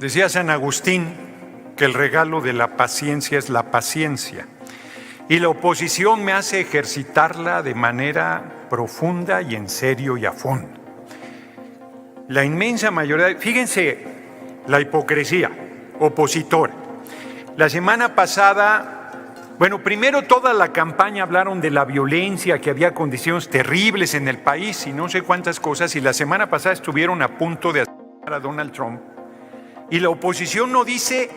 Decía San Agustín que el regalo de la paciencia es la paciencia, y la oposición me hace ejercitarla de manera profunda y en serio y a fondo. La inmensa mayoría, fíjense la hipocresía opositora. La semana pasada, primero toda la campaña hablaron de la violencia, que había condiciones terribles en el país y no sé cuántas cosas, y la semana pasada estuvieron a punto de asesinar a Donald Trump. Y la oposición no dice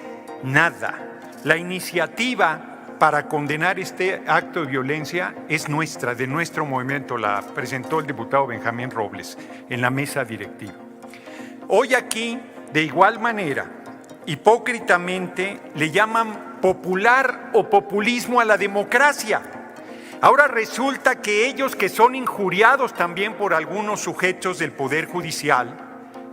nada. La iniciativa para condenar este acto de violencia es nuestra, de nuestro movimiento. La presentó el diputado Benjamín Robles en la mesa directiva. Hoy aquí, de igual manera, hipócritamente, le llaman popular o populismo a la democracia. Ahora resulta que ellos, que son injuriados también por algunos sujetos del Poder Judicial,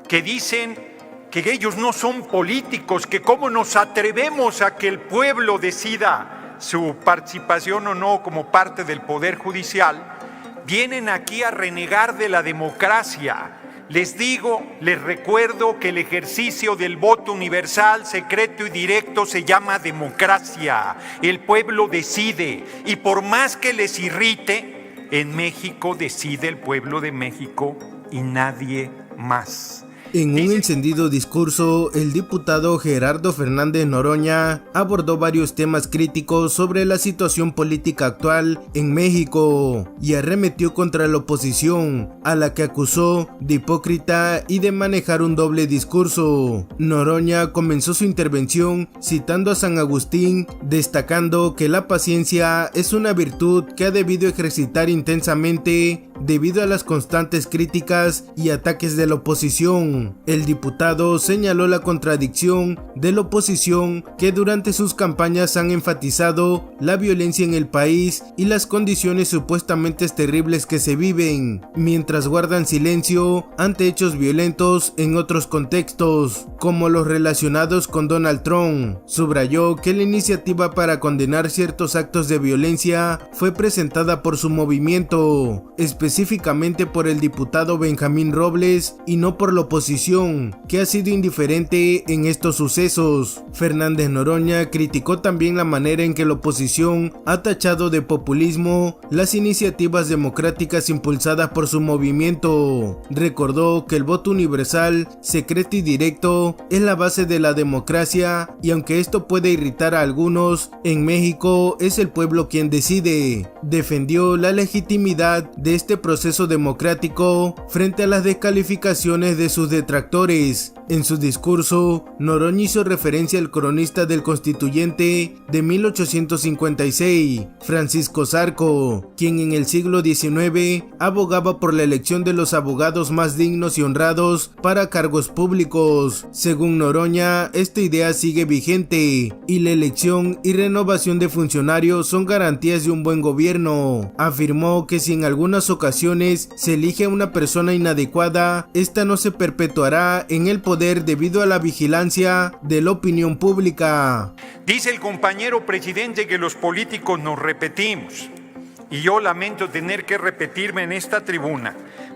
que dicen que ellos no son políticos, que cómo nos atrevemos a que el pueblo decida su participación o no como parte del Poder Judicial, vienen aquí a renegar de la democracia. Les digo, les recuerdo que el ejercicio del voto universal, secreto y directo se llama democracia. El pueblo decide, y por más que les irrite, en México decide el pueblo de México y nadie más. En un encendido discurso, el diputado Gerardo Fernández Noroña abordó varios temas críticos sobre la situación política actual en México y arremetió contra la oposición, a la que acusó de hipócrita y de manejar un doble discurso. Noroña comenzó su intervención citando a San Agustín, destacando que la paciencia es una virtud que ha debido ejercitar intensamente debido a las constantes críticas y ataques de la oposición. El diputado señaló la contradicción de la oposición, que durante sus campañas han enfatizado la violencia en el país y las condiciones supuestamente terribles que se viven, mientras guardan silencio ante hechos violentos en otros contextos, como los relacionados con Donald Trump. Subrayó que la iniciativa para condenar ciertos actos de violencia fue presentada por su movimiento, específicamente por el diputado Benjamín Robles, y no por la oposición, que ha sido indiferente en estos sucesos. Fernández Noroña criticó también la manera en que la oposición ha tachado de populismo las iniciativas democráticas impulsadas por su movimiento. Recordó que el voto universal, secreto y directo es la base de la democracia, y aunque esto puede irritar a algunos, en México es el pueblo quien decide. Defendió la legitimidad de este proceso democrático frente a las descalificaciones de sus detractores. En su discurso, Noroña hizo referencia al cronista del Constituyente de 1856, Francisco Zarco, quien en el siglo XIX abogaba por la elección de los abogados más dignos y honrados para cargos públicos. Según Noroña, esta idea sigue vigente y la elección y renovación de funcionarios son garantías de un buen gobierno. Afirmó que si en algunas ocasiones se elige a una persona inadecuada, esta no se perpetuará en el poder debido a la vigilancia de la opinión pública. Dice el compañero presidente que los políticos nos repetimos, y yo lamento tener que repetirme en esta tribuna,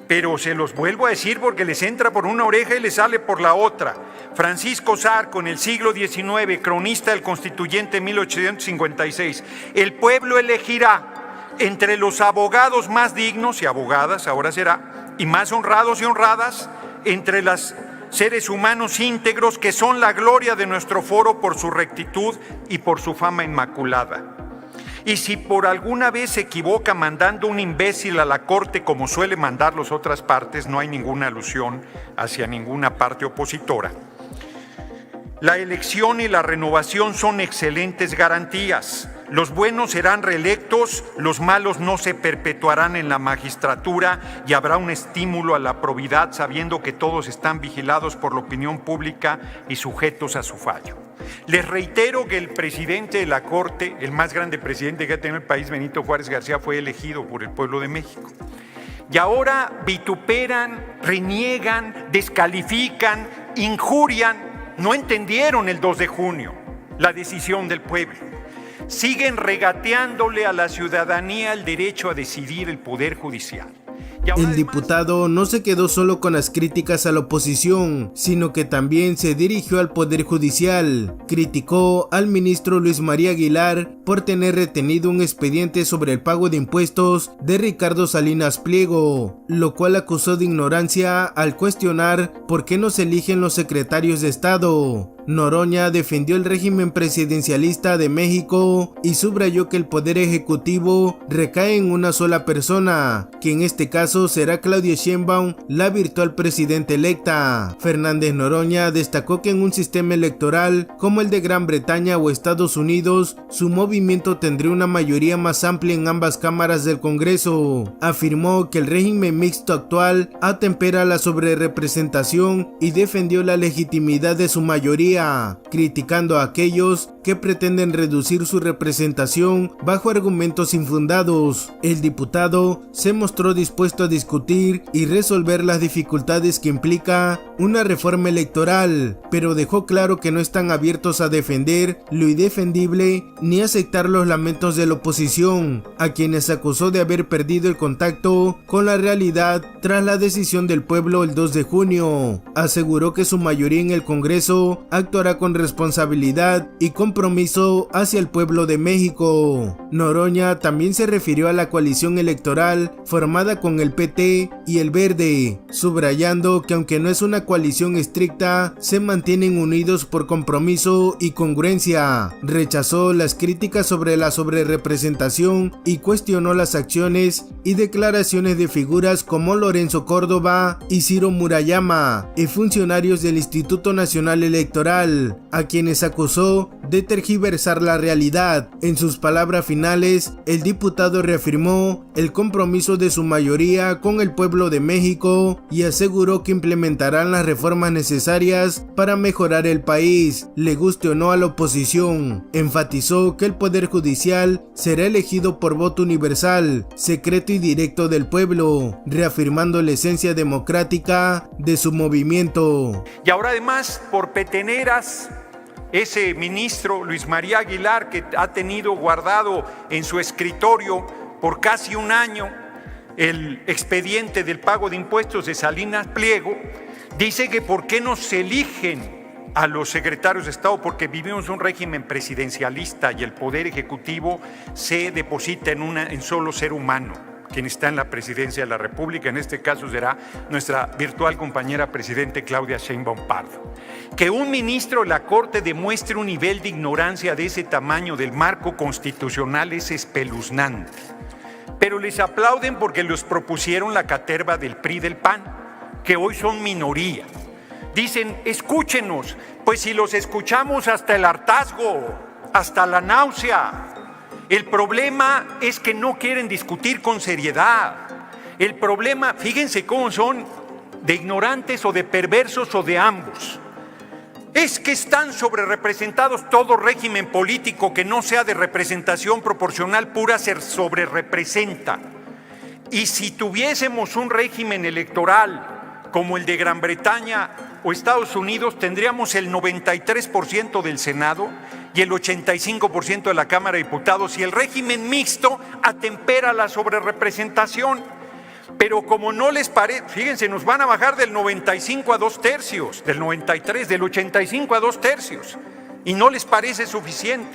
pero se los vuelvo a decir porque les entra por una oreja y les sale por la otra. Francisco Zarco, en el siglo XIX, cronista del Constituyente 1856, el pueblo elegirá entre los abogados más dignos y abogadas, ahora será, y más honrados y honradas, entre los seres humanos íntegros que son la gloria de nuestro foro por su rectitud y por su fama inmaculada. Y si por alguna vez se equivoca mandando un imbécil a la corte como suele mandar las otras partes, no hay ninguna alusión hacia ninguna parte opositora. La elección y la renovación son excelentes garantías. Los buenos serán reelectos, los malos no se perpetuarán en la magistratura y habrá un estímulo a la probidad sabiendo que todos están vigilados por la opinión pública y sujetos a su fallo. Les reitero que el presidente de la Corte, el más grande presidente que ha tenido el país, Benito Juárez García, fue elegido por el pueblo de México. Y ahora vituperan, reniegan, descalifican, injurian. No entendieron el 2 de junio la decisión del pueblo. Siguen regateándole a la ciudadanía el derecho a decidir el Poder Judicial. El diputado no se quedó solo con las críticas a la oposición, sino que también se dirigió al Poder Judicial. Criticó al ministro Luis María Aguilar por tener retenido un expediente sobre el pago de impuestos de Ricardo Salinas Pliego, lo cual acusó de ignorancia al cuestionar por qué no se eligen los secretarios de Estado. Noroña defendió el régimen presidencialista de México y subrayó que el poder ejecutivo recae en una sola persona, que en este caso será Claudia Sheinbaum, la virtual presidenta electa. Fernández Noroña destacó que en un sistema electoral como el de Gran Bretaña o Estados Unidos, su movimiento tendría una mayoría más amplia en ambas cámaras del Congreso. Afirmó que el régimen mixto actual atempera la sobrerepresentación y defendió la legitimidad de su mayoría, criticando a aquellos que pretenden reducir su representación bajo argumentos infundados. El diputado se mostró dispuesto a discutir y resolver las dificultades que implica una reforma electoral, pero dejó claro que no están abiertos a defender lo indefendible ni aceptar los lamentos de la oposición, a quienes acusó de haber perdido el contacto con la realidad tras la decisión del pueblo el 2 de junio. Aseguró que su mayoría en el Congreso actuará con responsabilidad y compromiso hacia el pueblo de México. Noroña también se refirió a la coalición electoral formada con el PT y el Verde, subrayando que aunque no es una coalición estricta, se mantienen unidos por compromiso y congruencia. Rechazó las críticas sobre la sobrerepresentación y cuestionó las acciones y declaraciones de figuras como Lorenzo Córdoba y Ciro Murayama, y funcionarios del Instituto Nacional Electoral, a quienes acusó de tergiversar la realidad. En sus palabras finales, el diputado reafirmó el compromiso de su mayoría con el pueblo de México y aseguró que implementarán las reformas necesarias para mejorar el país, le guste o no a la oposición. Enfatizó que el Poder Judicial será elegido por voto universal, secreto y directo del pueblo, reafirmando la esencia democrática de su movimiento. Y ahora además, por peteneras, ese ministro Luis María Aguilar, que ha tenido guardado en su escritorio por casi un año el expediente del pago de impuestos de Salinas Pliego, dice que por qué no se eligen a los secretarios de Estado, porque vivimos un régimen presidencialista y el poder ejecutivo se deposita en solo ser humano, quien está en la presidencia de la República. En este caso será nuestra virtual compañera presidente Claudia Sheinbaum Pardo. Que un ministro de la Corte demuestre un nivel de ignorancia de ese tamaño del marco constitucional es espeluznante. Pero les aplauden porque los propusieron la caterva del PRI y del PAN, que hoy son minoría. Dicen, escúchenos, pues si los escuchamos hasta el hartazgo, hasta la náusea. El problema es que no quieren discutir con seriedad. El problema, fíjense cómo son de ignorantes o de perversos o de ambos. Es que están sobrerepresentados. Todo régimen político que no sea de representación proporcional pura se sobrerepresenta. Y si tuviésemos un régimen electoral como el de Gran Bretaña o Estados Unidos, tendríamos el 93% del Senado y el 85% de la Cámara de Diputados, y el régimen mixto atempera la sobrerepresentación. Pero como no les parece, fíjense, nos van a bajar del 95 a 2/3, del 93, del 85 a 2/3, y no les parece suficiente.